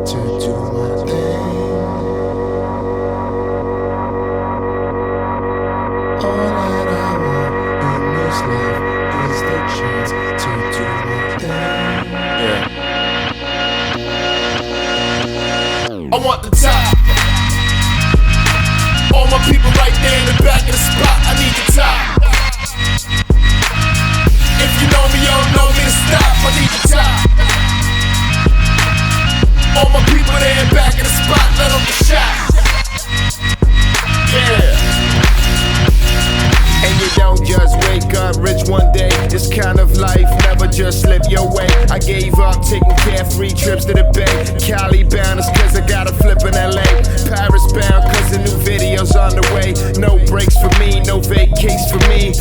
to do my thing. All that I want in this life is the chance to do my thing. Yeah. I want the top. All my people right there in the back of the spot. I need the top. If you know me, you don't know me to stop. I need the top. All my people there in back of the spot. Let them get shot. Yeah. And you don't just wake up rich one day. This kind of life never just slip your way. I gave up taking carefree trips to the Bay. Cali bound is cause I got a flip in LA. Paris bound cause the new video's on the way. No breaks for me, no vacays for me.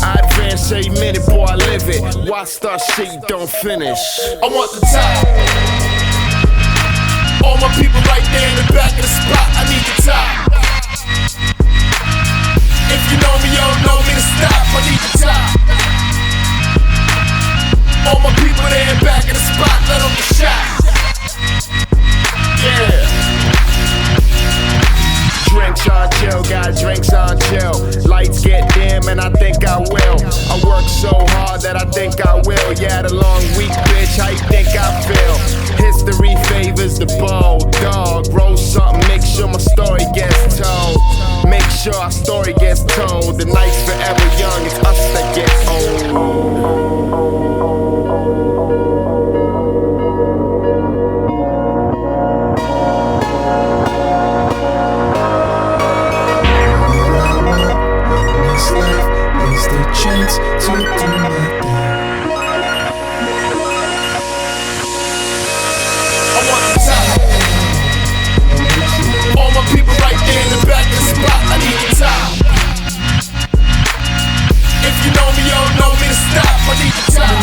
I advance every minute, boy, I live it. Why start shit you don't finish? I want the top. All my people right there in the back of the spot. I need the top. If you know me, you don't know me to stop. I need the top. All my people there in back of the spot. Let them get shot. Yeah. Drinks on chill, got drinks on chill. Lights get dim and I think I will. I work so hard that I think I will. Yeah, the long week, bitch, how you think I feel? History favors the bold dog. Roll something, make sure my story gets told. Make sure our story gets told. The night's forever young, it's us that get old. Chance to do my thing. I want the top. All my people right there in the back of the spot. I need the top. If you know me, you don't know me to stop. I need the top.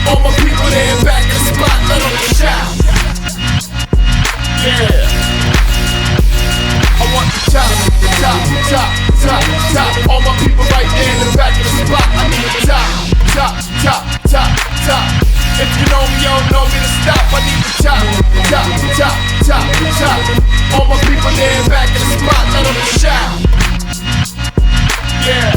All my people there in back of the spot. Let them get shot. Yeah. I want the top, top, top, top, top. All my people right there in the back of the spot. I need the top, top, top, top, top. If you know me, you don't know me to stop. I need the top, top, top, top, top. All my people there in back of the spot. Let them get shot. Yeah.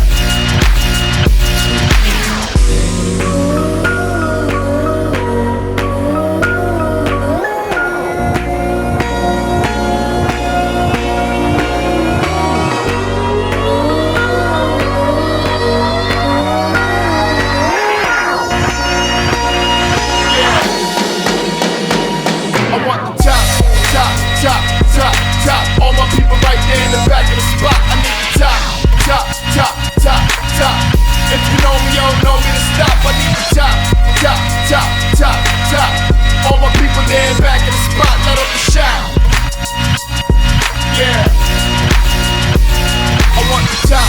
All my people right there in the back of the spot. I need the top, top, top, top, top. If you know me, you don't know me to stop. I need the top, top, top, top, top. All my people there in back of the spot. Let them get shot. Yeah. I want the top,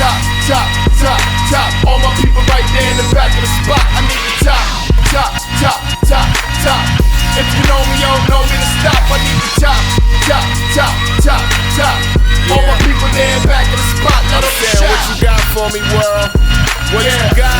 top, top, top, top. All my people right there in the back of the spot. I need the top, top, top, top, top. If you know me, you don't know me to stop. I need the top, top, top, top, top. All my people there back in the spot. Let them shot. What you got for me, world? What you got?